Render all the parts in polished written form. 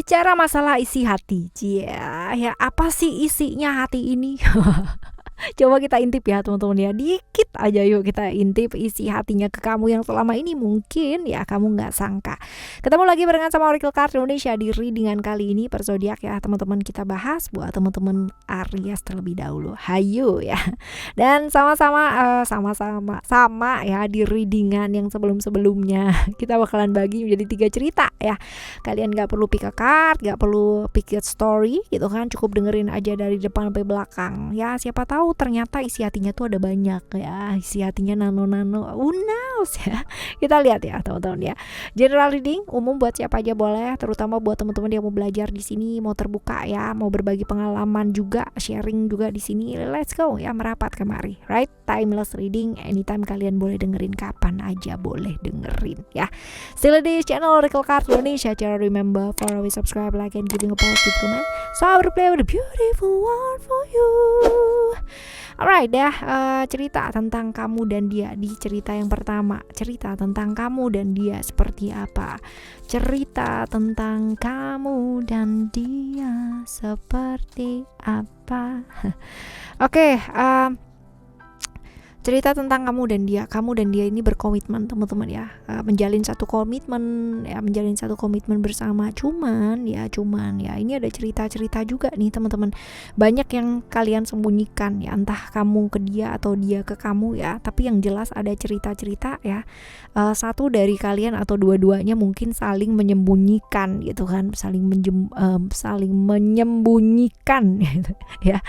Bicara masalah isi hati, ya apa sih isinya hati ini? Coba kita intip ya teman-teman ya, dikit aja yuk kita intip isi hatinya ke kamu yang selama ini mungkin ya kamu nggak sangka. Ketemu lagi barengan sama Oracle Card Indonesia di readingan kali ini per zodiak ya teman-teman, kita bahas buat teman-teman Aries terlebih dahulu. Hayu ya. Dan sama ya di readingan yang sebelum-sebelumnya kita bakalan bagi menjadi 3 cerita ya. Kalian nggak perlu pick a card, nggak perlu pick a story gitu kan, cukup dengerin aja dari depan sampai belakang ya. Siapa tahu ternyata isi hatinya tuh ada banyak ya, isi hatinya nano-nano, who knows ya. Kita lihat ya teman-teman ya. General reading umum buat siapa aja boleh, terutama buat teman-teman yang mau belajar di sini, mau terbuka ya, mau berbagi pengalaman juga, sharing juga di sini. Let's go ya, merapat kemari, right? Timeless reading, anytime kalian boleh dengerin, kapan aja boleh dengerin ya. Still di channel Oracle Card Indonesia. Jangan remember follow, subscribe, like, and giving a positive comment. So I will play with a beautiful one for you. Alright ya, cerita tentang kamu dan dia di cerita yang pertama. Cerita tentang kamu dan dia seperti apa? Cerita tentang kamu dan dia seperti apa? Oke, cerita tentang kamu dan dia ini berkomitmen teman-teman ya, menjalin satu komitmen bersama. Cuman ya ini ada cerita-cerita juga nih teman-teman, banyak yang kalian sembunyikan ya, entah kamu ke dia atau dia ke kamu ya, tapi yang jelas ada cerita-cerita ya. Satu dari kalian atau dua-duanya mungkin saling menyembunyikan gitu kan, saling menyembunyikan gitu ya,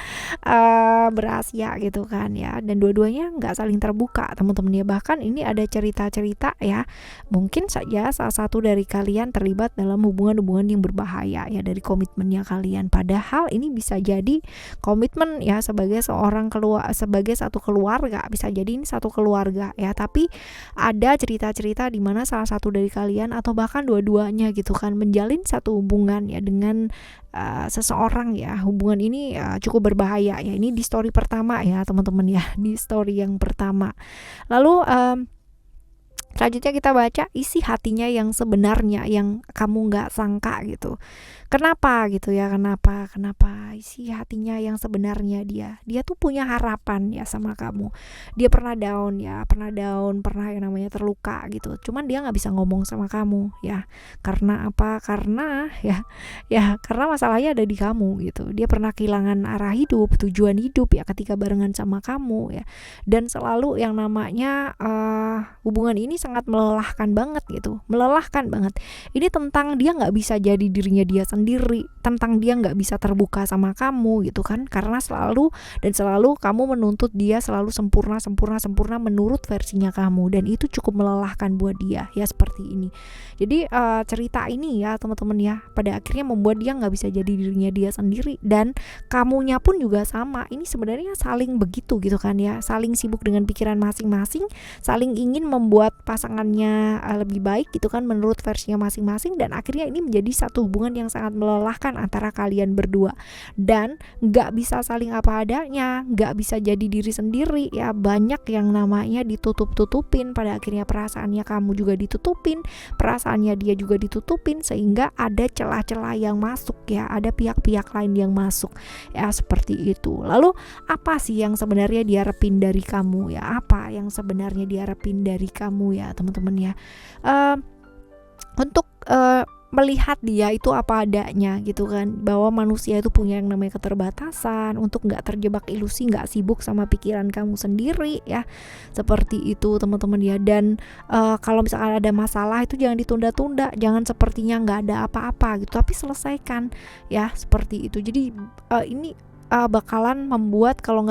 berasia gitu kan ya, dan dua-duanya nggak saling terbuka teman-teman ya. Bahkan ini ada cerita-cerita ya, mungkin saja salah satu dari kalian terlibat dalam hubungan-hubungan yang berbahaya ya dari komitmennya kalian, padahal ini bisa jadi komitmen ya sebagai satu keluarga, bisa jadi ini satu keluarga ya, tapi ada cerita-cerita di mana salah satu dari kalian atau bahkan dua-duanya gitu kan menjalin satu hubungan ya dengan seseorang ya. Hubungan ini cukup berbahaya ya. Ini di story pertama ya teman-teman ya, di story yang pertama. Lalu selanjutnya kita baca isi hatinya yang sebenarnya, yang kamu nggak sangka gitu. Kenapa gitu ya, kenapa isi hatinya yang sebenarnya, dia tuh punya harapan ya sama kamu. Dia pernah down, pernah yang namanya terluka gitu. Cuman dia nggak bisa ngomong sama kamu ya. Karena apa? Karena karena masalahnya ada di kamu gitu. Dia pernah kehilangan arah hidup, tujuan hidup ya ketika barengan sama kamu ya. Dan selalu yang namanya hubungan ini sangat melelahkan banget gitu, melelahkan banget. Ini tentang dia nggak bisa jadi dirinya dia sendiri, tentang dia nggak bisa terbuka sama kamu gitu kan, karena selalu kamu menuntut dia selalu sempurna menurut versinya kamu, dan itu cukup melelahkan buat dia ya, seperti ini. Jadi cerita ini ya teman-teman ya, pada akhirnya membuat dia nggak bisa jadi dirinya dia sendiri, dan kamunya pun juga sama. Ini sebenarnya saling begitu gitu kan ya, saling sibuk dengan pikiran masing-masing, saling ingin membuat pasangannya lebih baik gitu kan menurut versinya masing-masing, dan akhirnya ini menjadi satu hubungan yang sangat melelahkan antara kalian berdua, dan nggak bisa saling apa adanya, nggak bisa jadi diri sendiri ya. Banyak yang namanya ditutup-tutupin, pada akhirnya perasaannya kamu juga ditutupin, perasaannya dia juga ditutupin, sehingga ada celah-celah yang masuk ya, ada pihak-pihak lain yang masuk ya, seperti itu. Lalu apa sih yang sebenarnya diharapin dari kamu ya, apa yang sebenarnya diharapin dari kamu ya teman-teman ya, untuk melihat dia itu apa adanya gitu kan, bahwa manusia itu punya yang namanya keterbatasan, untuk nggak terjebak ilusi, nggak sibuk sama pikiran kamu sendiri ya, seperti itu teman-teman ya. Dan kalau misalkan ada masalah itu jangan ditunda-tunda, jangan sepertinya nggak ada apa-apa gitu, tapi selesaikan ya, seperti itu. Jadi ini bakalan membuat kalau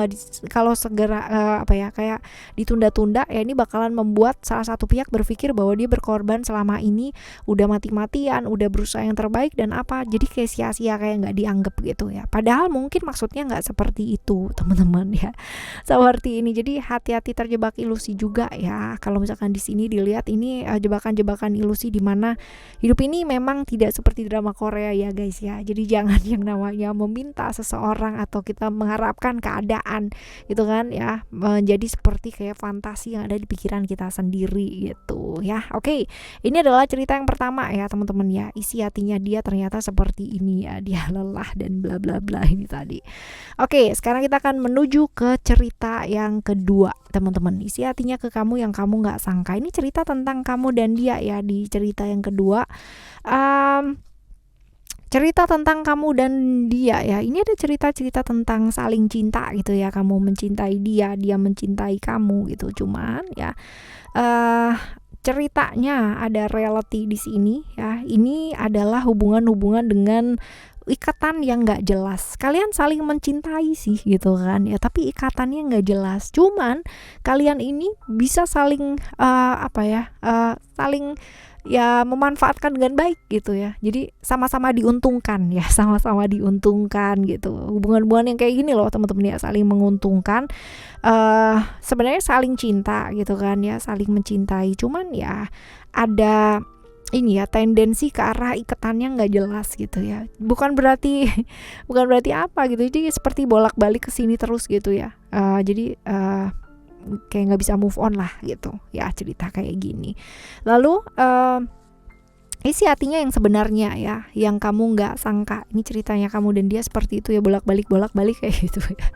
segera kayak ditunda-tunda ya, ini bakalan membuat salah satu pihak berpikir bahwa dia berkorban selama ini, udah mati-matian, udah berusaha yang terbaik, dan jadi kayak sia-sia, kayak nggak dianggap gitu ya, padahal mungkin maksudnya nggak seperti itu teman-teman ya, seperti ini. Jadi hati-hati terjebak ilusi juga ya. Kalau misalkan di sini dilihat ini jebakan-jebakan ilusi, di mana hidup ini memang tidak seperti drama Korea ya guys ya. Jadi jangan yang namanya meminta seseorang atau kita mengharapkan keadaan gitu kan ya, menjadi seperti kayak fantasi yang ada di pikiran kita sendiri gitu ya. Oke, ini adalah cerita yang pertama ya teman-teman ya. Isi hatinya dia ternyata seperti ini ya, dia lelah dan bla bla bla ini tadi. Oke, sekarang kita akan menuju ke cerita yang kedua teman-teman. Isi hatinya ke kamu yang kamu nggak sangka. Ini cerita tentang kamu dan dia ya. Di cerita yang kedua cerita tentang kamu dan dia ya. Ini ada cerita-cerita tentang saling cinta gitu ya. Kamu mencintai dia, dia mencintai kamu gitu. Cuman ya ceritanya ada reality di sini ya. Ini adalah hubungan-hubungan dengan ikatan yang nggak jelas. Kalian saling mencintai sih gitu kan ya, tapi ikatannya nggak jelas. Cuman kalian ini bisa saling saling ya memanfaatkan dengan baik gitu ya. Jadi sama-sama diuntungkan ya, sama-sama diuntungkan gitu. Hubungan-hubungan yang kayak gini loh teman-teman ya, saling menguntungkan. Sebenarnya saling cinta gitu kan ya, saling mencintai. Cuman ya ada ini ya tendensi ke arah ikatannya nggak jelas gitu ya. Bukan berarti apa gitu. Jadi seperti bolak-balik ke sini terus gitu ya. Jadi kayak nggak bisa move on lah gitu ya, cerita kayak gini. Lalu isi hatinya yang sebenarnya ya, yang kamu nggak sangka. Ini ceritanya kamu dan dia seperti itu ya, bolak-balik kayak gitu ya.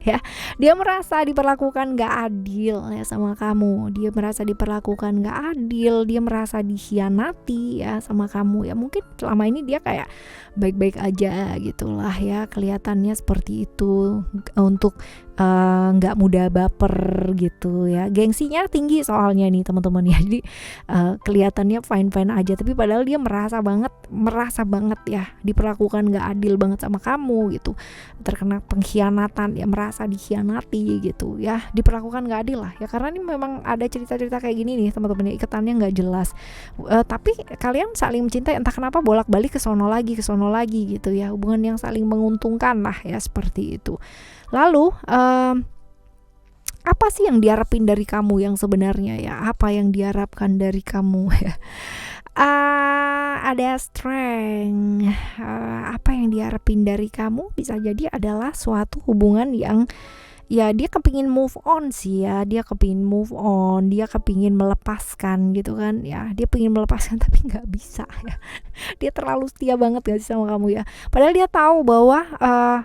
Ya, dia merasa diperlakukan nggak adil ya sama kamu. Dia merasa diperlakukan nggak adil, dia merasa dikhianati ya sama kamu ya. Mungkin selama ini dia kayak baik-baik aja gitulah ya, kelihatannya seperti itu, untuk nggak mudah baper gitu ya. Gengsinya tinggi soalnya nih teman-teman ya. Jadi kelihatannya fine-fine aja, tapi padahal dia merasa banget ya diperlakukan nggak adil banget sama kamu gitu. Terkena pengkhianatan ya, merasa dikhianati gitu ya, diperlakukan nggak adil lah ya. Karena ini memang ada cerita-cerita kayak gini nih teman-teman ya, ikatannya nggak jelas. Tapi kalian saling mencintai, entah kenapa bolak-balik ke sono lagi gitu ya. Hubungan yang saling menguntungkan lah ya, seperti itu. Lalu apa sih yang diharapin dari kamu yang sebenarnya ya? Apa yang diharapkan dari kamu ya? Ada strength. Apa yang diharapin dari kamu bisa jadi adalah suatu hubungan yang ya dia kepingin move on sih ya, dia kepingin melepaskan gitu kan ya, dia pengen melepaskan tapi nggak bisa ya. Dia terlalu setia banget gak sih sama kamu ya, padahal dia tahu bahwa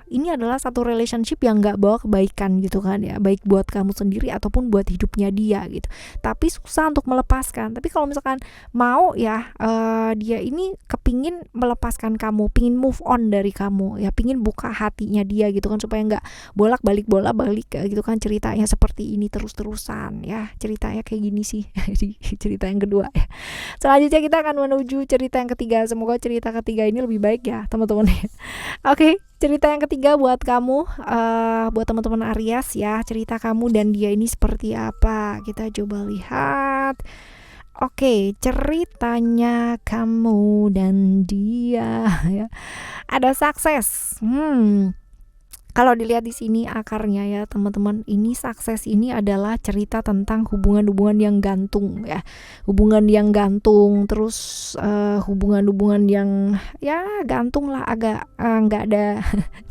ini adalah satu relationship yang nggak bawa kebaikan gitu kan ya, baik buat kamu sendiri ataupun buat hidupnya dia gitu. Tapi susah untuk melepaskan. Tapi kalau misalkan mau ya, dia ini kepingin melepaskan kamu, pingin move on dari kamu ya, pingin buka hatinya dia gitu kan, supaya nggak bolak-balik gitu kan ceritanya seperti ini terus-terusan ya. Ceritanya kayak gini sih di cerita yang kedua ya. Selanjutnya kita akan menuju cerita yang ketiga. Semoga cerita ketiga ini lebih baik ya teman-teman. Oke, cerita yang ketiga buat kamu, buat teman-teman Aries ya. Cerita kamu dan dia ini seperti apa? Kita coba lihat. Oke, ceritanya kamu dan dia ya. Ada sukses. Kalau dilihat di sini akarnya ya teman-teman, ini sukses ini adalah cerita tentang hubungan-hubungan yang gantung ya, hubungan yang gantung, terus hubungan-hubungan yang ya gantung lah, agak nggak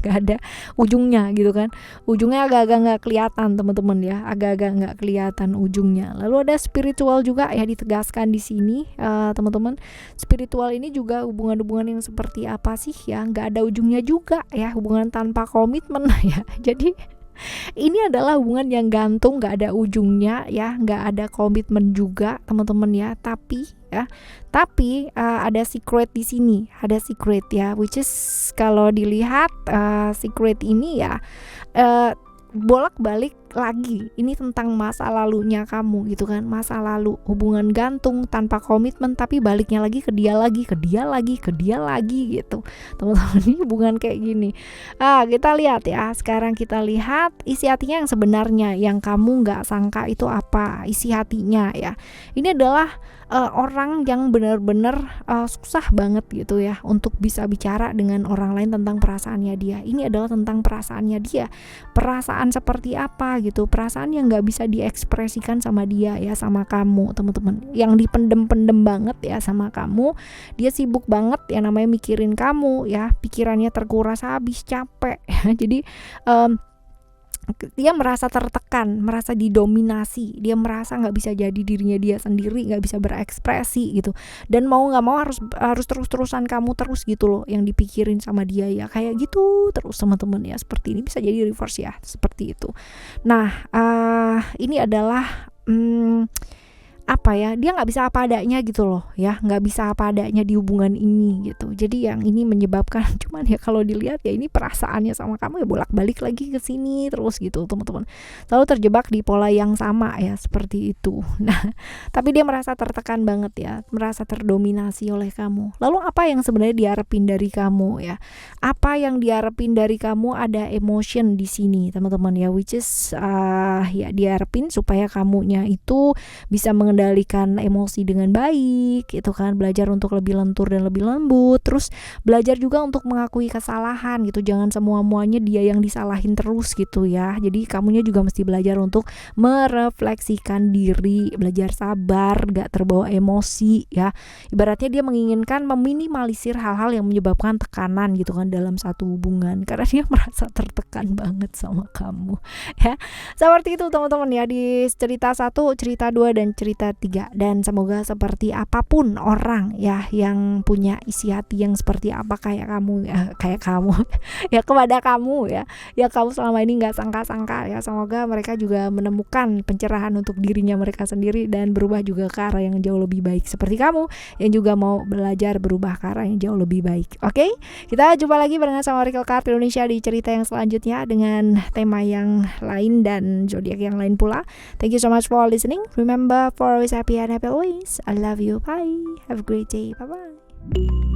ada ujungnya gitu kan, ujungnya agak-agak nggak kelihatan teman-teman ya, agak-agak nggak kelihatan ujungnya. Lalu ada spiritual juga ya ditegaskan di sini teman-teman. Spiritual ini juga hubungan-hubungan yang seperti apa sih ya, nggak ada ujungnya juga ya, hubungan tanpa komitmen ya. Jadi ini adalah hubungan yang gantung, nggak ada ujungnya ya, nggak ada komitmen juga teman-teman ya. Tapi ada secret di sini, ada secret ya, which is kalau dilihat secret ini ya bolak-balik lagi, ini tentang masa lalunya kamu gitu kan, masa lalu, hubungan gantung tanpa komitmen, tapi baliknya lagi ke dia lagi gitu teman-teman. Ini hubungan kayak gini. Kita lihat ya, sekarang kita lihat isi hatinya yang sebenarnya, yang kamu nggak sangka itu apa isi hatinya ya. Ini adalah orang yang benar-benar susah banget gitu ya untuk bisa bicara dengan orang lain tentang perasaannya dia. Ini adalah tentang perasaannya dia, perasaan seperti apa gitu, perasaan yang nggak bisa diekspresikan sama dia ya, sama kamu teman-teman, yang dipendem-pendem banget ya sama kamu. Dia sibuk banget ya namanya mikirin kamu ya, pikirannya terkuras habis, capek ya. Jadi dia merasa tertekan, merasa didominasi, dia merasa nggak bisa jadi dirinya dia sendiri, nggak bisa berekspresi gitu, dan mau nggak mau harus terus-terusan kamu terus gitu loh yang dipikirin sama dia ya, kayak gitu terus teman-teman ya. Seperti ini bisa jadi reverse ya, seperti itu. Nah ini adalah apa ya, dia nggak bisa apa adanya gitu loh ya, nggak bisa apa adanya di hubungan ini gitu. Jadi yang ini menyebabkan cuman ya kalau dilihat ya ini perasaannya sama kamu ya bolak-balik lagi ke sini terus gitu teman-teman, selalu terjebak di pola yang sama ya, seperti itu. Nah tapi dia merasa tertekan banget ya, merasa terdominasi oleh kamu. Lalu apa yang sebenarnya diharapin dari kamu ya? Apa yang diharapin dari kamu, ada emotion di sini teman-teman ya, which is ya diharapin supaya kamunya itu bisa mengendalikan emosi dengan baik gitu kan, belajar untuk lebih lentur dan lebih lembut, terus belajar juga untuk mengakui kesalahan gitu, jangan semua-muanya dia yang disalahin terus gitu ya. Jadi kamunya juga mesti belajar untuk merefleksikan diri, belajar sabar, gak terbawa emosi ya. Ibaratnya dia menginginkan meminimalisir hal-hal yang menyebabkan tekanan gitu kan dalam satu hubungan, karena dia merasa tertekan banget sama kamu ya. Seperti itu teman-teman ya, di cerita 1, cerita 2 dan cerita 3. Dan semoga seperti apapun orang ya yang punya isi hati yang seperti apa kayak kamu ya, ya kepada kamu ya, kamu selama ini nggak sangka-sangka ya, semoga mereka juga menemukan pencerahan untuk dirinya mereka sendiri dan berubah juga ke arah yang jauh lebih baik, seperti kamu yang juga mau belajar berubah ke arah yang jauh lebih baik. Oke, kita jumpa lagi barengan sama Oracle Card Indonesia di cerita yang selanjutnya dengan tema yang lain dan zodiak yang lain pula. Thank you so much for listening. Remember, for always happy and happy always. I love you. Bye. Have a great day. Bye bye.